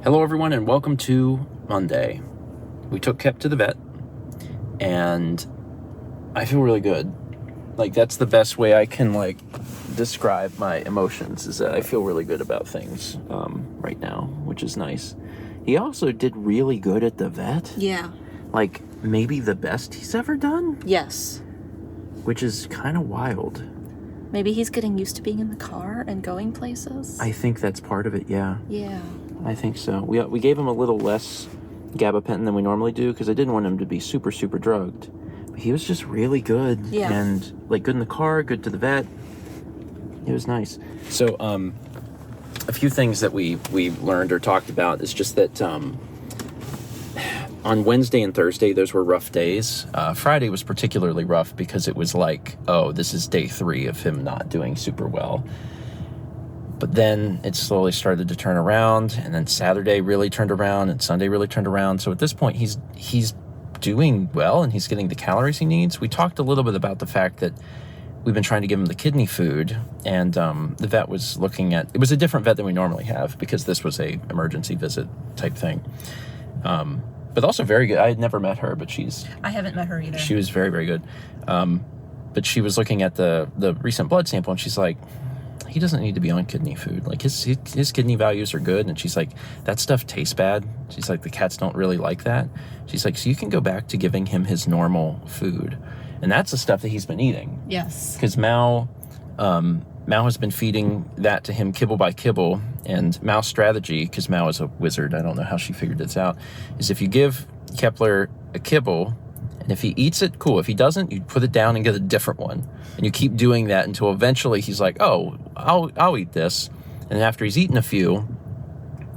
Hello everyone and welcome to Monday. We took Kep to the vet and I feel really good. Like that's the best way I can describe my emotions, is that I feel really good about things right now, which is nice. He also did really good at the vet. Yeah. Like maybe the best he's ever done. Yes. Which is kind of wild. Maybe he's getting used to being in the car and going places. I think that's part of it, yeah. Yeah. I think so. We gave him a little less gabapentin than we normally do because I didn't want him to be super, super drugged. But he was just really good. Yeah. And good in the car, good to the vet. It was nice. So a few things that we learned or talked about is just that on Wednesday and Thursday, those were rough days. Friday was particularly rough because it was like, oh, this is day 3 of him not doing super well. But then it slowly started to turn around, and then Saturday really turned around, and Sunday really turned around. So at this point, he's doing well, and he's getting the calories he needs. We talked a little bit about the fact that we've been trying to give him the kidney food, and the vet was looking at... It was a different vet than we normally have, because this was a emergency visit type thing. But also very good. I had never met her, but I haven't met her either. She was very, very good. But she was looking at the recent blood sample, and she's like... He doesn't need to be on kidney food. Like his kidney values are good. And she's like, that stuff tastes bad. She's like, the cats don't really like that. She's like, so you can go back to giving him his normal food. And that's the stuff that he's been eating. Yes. Because Mal has been feeding that to him kibble by kibble. And Mal's strategy, because Mal is a wizard, I don't know how she figured this out, is if you give Kepler a kibble, and if he eats it, cool. If he doesn't, you put it down and get a different one. And you keep doing that until eventually he's like, oh, I'll eat this. And after he's eaten a few,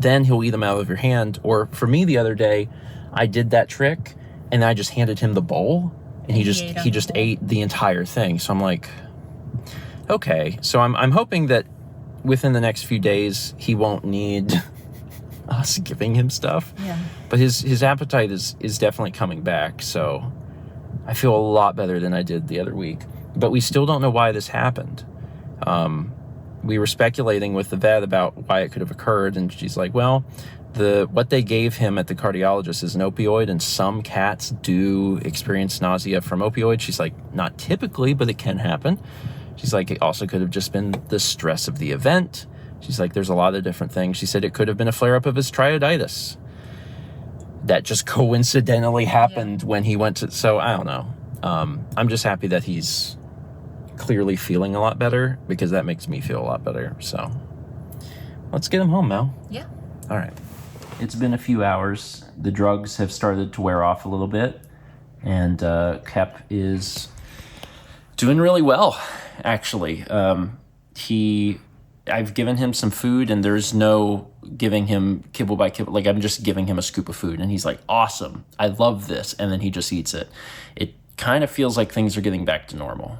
then he'll eat them out of your hand. Or for me the other day, I did that trick and I just handed him the bowl and he just ate the entire thing. So I'm like, okay. So I'm hoping that within the next few days, he won't need us giving him stuff. Yeah. But his appetite is definitely coming back. So I feel a lot better than I did the other week. But we still don't know why this happened. We were speculating with the vet about why it could have occurred, and she's like, well, what they gave him at the cardiologist is an opioid, and some cats do experience nausea from opioids. She's like, not typically, but it can happen. She's like, it also could have just been the stress of the event. She's like, there's a lot of different things. She said it could have been a flare-up of his trioditis. That just coincidentally happened when he went to... So, I don't know. I'm just happy that he's clearly feeling a lot better, because that makes me feel a lot better. So, let's get him home, Mel. Yeah. All right. It's been a few hours. The drugs have started to wear off a little bit. And Kep is doing really well, actually. I've given him some food, and there's no giving him kibble by kibble. Like, I'm just giving him a scoop of food, and he's like, awesome, I love this, and then he just eats it. It kind of feels like things are getting back to normal,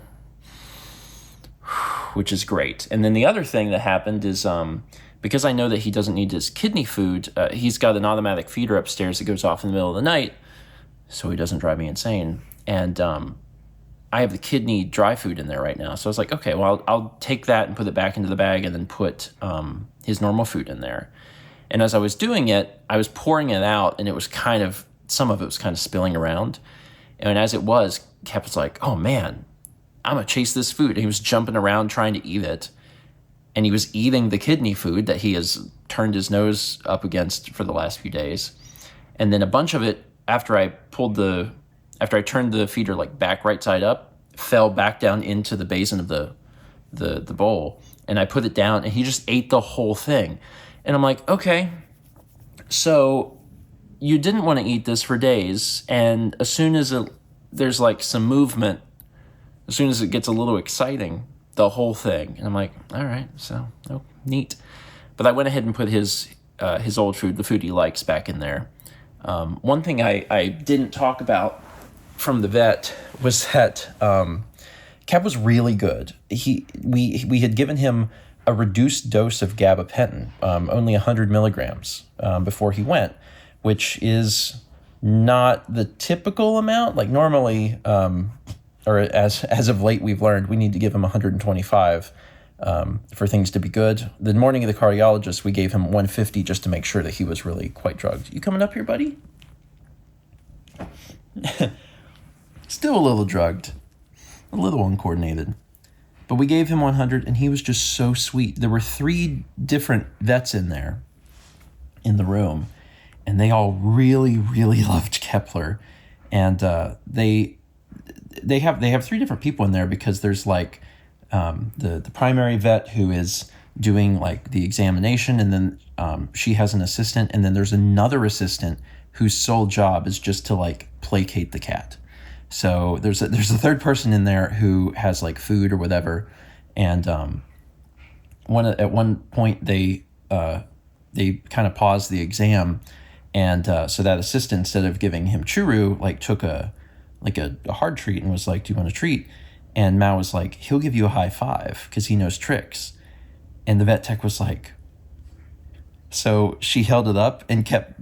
which is great. And then the other thing that happened is, because I know that he doesn't need his kidney food, he's got an automatic feeder upstairs that goes off in the middle of the night, so he doesn't drive me insane. And I have the kidney dry food in there right now. So I was like, okay, well, I'll take that and put it back into the bag and then put his normal food in there. And as I was doing it, I was pouring it out, and some of it was kind of spilling around. And as it was, Kep was like, oh man, I'm going to chase this food. And he was jumping around trying to eat it. And he was eating the kidney food that he has turned his nose up against for the last few days. And then a bunch of it, after I turned the feeder back right side up, fell back down into the basin of the bowl, and I put it down, and he just ate the whole thing. And I'm like, okay, so you didn't want to eat this for days, and as soon as there's some movement, as soon as it gets a little exciting, the whole thing. And I'm like, all right, so neat. But I went ahead and put his old food, the food he likes, back in there. One thing I didn't talk about from the vet was that Kep was really good. We had given him a reduced dose of gabapentin, only 100 milligrams before he went, which is not the typical amount. Like normally, or as of late we've learned, we need to give him 125 for things to be good. The morning of the cardiologist, we gave him 150 just to make sure that he was really quite drugged. You coming up here, buddy? Still a little drugged, a little uncoordinated. But we gave him 100, and he was just so sweet. There were 3 different vets in there, in the room, and they all really, really loved Kepler. And they have 3 different people in there, because there's like the primary vet who is doing like the examination, and then she has an assistant, and then there's another assistant whose sole job is just to like placate the cat. So there's a third person in there who has like food or whatever, and at one point they kind of paused the exam, and so that assistant, instead of giving him churu, like took a hard treat and was like, "Do you want a treat?" And Mal was like, "He'll give you a high five because he knows tricks," and the vet tech was like. So she held it up and kept.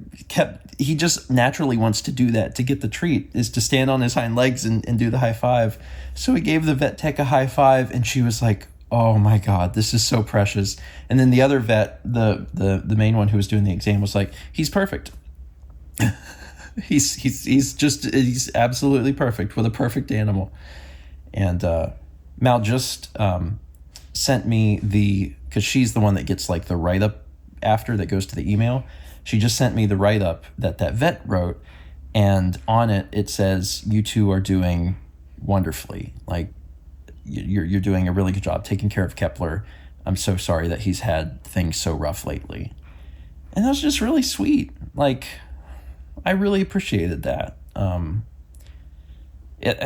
He just naturally wants to do that to get the treat, is to stand on his hind legs and do the high five. So he gave the vet tech a high five, and she was like, "Oh my God, this is so precious." And then the other vet, the main one who was doing the exam, was like, "He's perfect. he's absolutely perfect, with a perfect animal." And Mal just sent me because she's the one that gets like the write up after that goes to the email. She just sent me the write-up that vet wrote, and on it says, "You two are doing wonderfully. Like, you're doing a really good job taking care of Kepler. I'm so sorry that he's had things so rough lately." And that was just really sweet. Like, I really appreciated that. I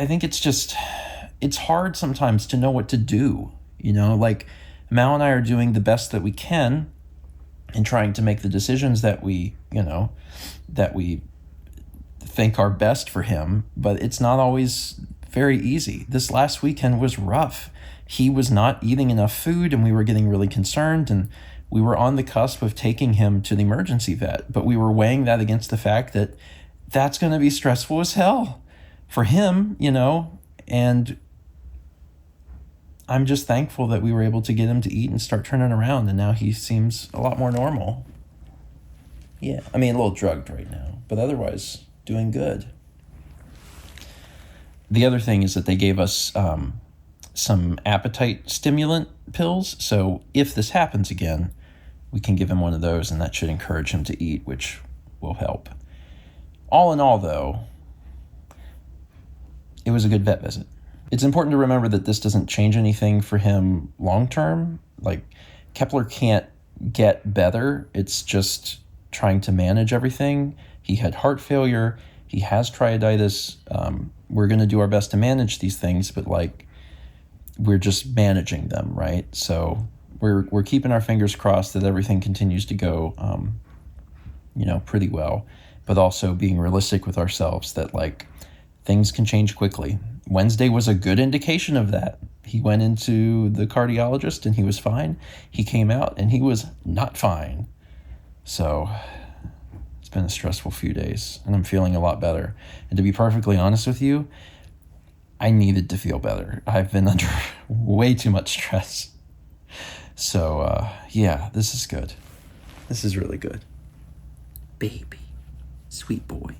think it's hard sometimes to know what to do. Like, Mal and I are doing the best that we can, and trying to make the decisions that we think are best for him, but it's not always very easy. This last weekend was rough. He was not eating enough food, and we were getting really concerned, and we were on the cusp of taking him to the emergency vet, but we were weighing that against the fact that that's going to be stressful as hell for him, and I'm just thankful that we were able to get him to eat and start turning around, and now he seems a lot more normal. Yeah, I mean, a little drugged right now, but otherwise doing good. The other thing is that they gave us some appetite stimulant pills, so if this happens again, we can give him one of those, and that should encourage him to eat, which will help. All in all, though, it was a good vet visit. It's important to remember that this doesn't change anything for him long term. Like, Kepler can't get better. It's just trying to manage everything. He had heart failure. He has triaditis. We're going to do our best to manage these things, but like, we're just managing them, right? So we're keeping our fingers crossed that everything continues to go, pretty well, but also being realistic with ourselves that like, things can change quickly. Wednesday was a good indication of that. He went into the cardiologist and he was fine. He came out and he was not fine. So it's been a stressful few days, and I'm feeling a lot better. And to be perfectly honest with you, I needed to feel better. I've been under way too much stress. So yeah, this is good. This is really good. Baby, sweet boy.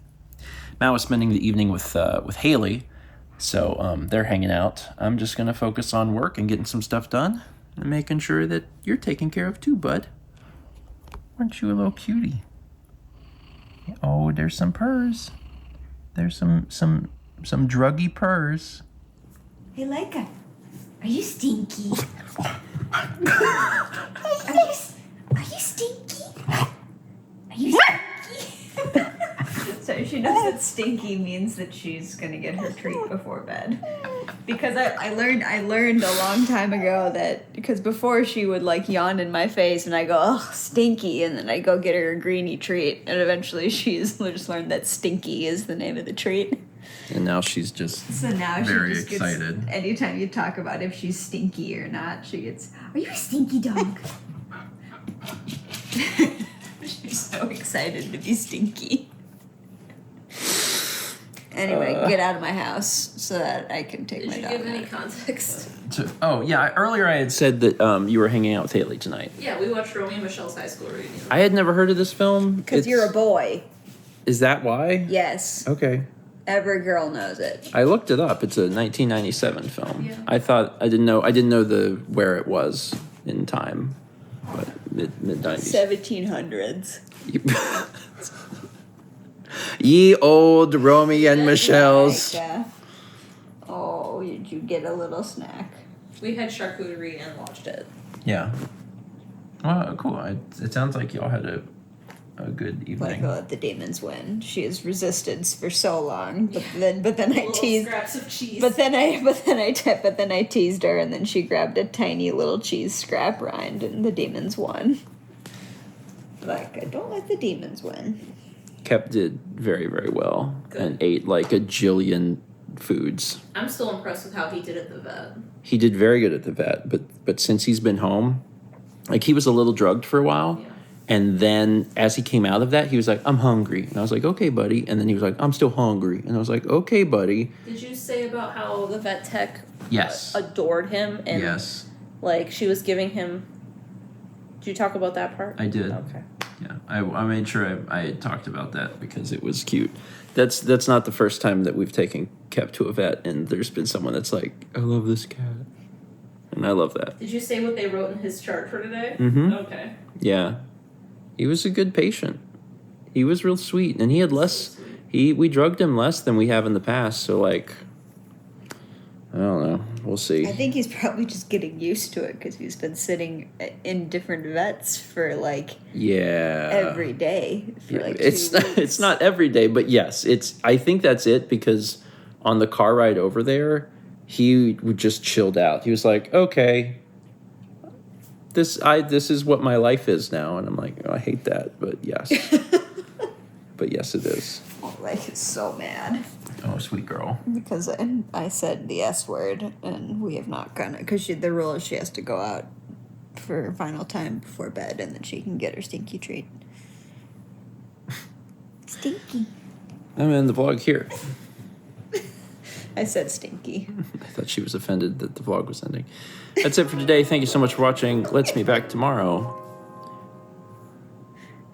Mal was spending the evening with Hayley, so they're hanging out. I'm just going to focus on work and getting some stuff done and making sure that you're taken care of too, bud. Aren't you a little cutie? Oh, there's some purrs. There's some druggy purrs. Hey, Leica, are you stinky? are you stinky? Are you stinky? So she knows that stinky means that she's gonna get her treat before bed. Because I learned a long time ago that, because before she would like yawn in my face and I go, "Oh, stinky," and then I go get her a greeny treat, and eventually she's just learned that stinky is the name of the treat. And now she's just very excited. Anytime you talk about if she's stinky or not, she gets, Are you a stinky dog? she's so excited to be stinky. Anyway, get out of my house so that I can take Did my you dog give any out. context? Earlier I had said that you were hanging out with Hayley tonight. Yeah, we watched Romy and Michelle's high school reunion. I had never heard of this film. Because you're a boy. Is that why? Yes. Okay. Every girl knows it. I looked it up. It's a 1997 film. Yeah. I didn't know where it was in time, but mid 90s. 1700s. Ye old Romy and Michelle's. Like, oh, did you get a little snack? We had charcuterie and watched it. Yeah. Well, cool. It sounds like y'all had a good evening. Like, let the demons win. She has resisted for so long, but then I Little teased. scraps of cheese. But then I teased her, and then she grabbed a tiny little cheese scrap rind, and the demons won. Like, don't let the demons win. Kep did very, very well. Good. And ate like a jillion foods. I'm still impressed with how he did at the vet. He did very good at the vet, but since he's been home, like he was a little drugged for a while. Yeah. And then as he came out of that, he was like, I'm hungry. And I was like, okay, buddy. And then he was like, I'm still hungry. And I was like, okay, buddy. Did you say about how the vet tech Yes. adored him? And Yes. like she was giving him. Did you talk about that part? I did. Okay. Yeah. I made sure I had talked about that because it was cute. That's not the first time that we've taken Kep to a vet and there's been someone that's like, I love this cat. And I love that. Did you say what they wrote in his chart for today? Mm-hmm. Okay. Yeah. He was a good patient. He was real sweet. And he had less... We drugged him less than we have in the past. So, like... I don't know. We'll see. I think he's probably just getting used to it because he's been sitting in different vets for like every day for like 2 weeks. It's not every day, but yes, I think that's it because on the car ride over there, he just chilled out. He was like, okay, this is what my life is now, and I'm like, oh, I hate that, but yes, but yes, it is. Oh, like he's so mad. Oh, sweet girl. Because I said the S word, and we have not gone because the rule is she has to go out for her final time before bed, and then she can get her stinky treat. Stinky. I'm in the vlog here. I said stinky. I thought she was offended that the vlog was ending. That's it for today. Thank you so much for watching. Let's meet back tomorrow.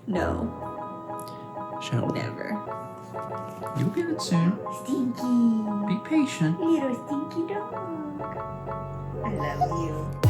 No, Shall we? never. You'll get it soon. Stinky. Be patient. Little stinky dog. I love you.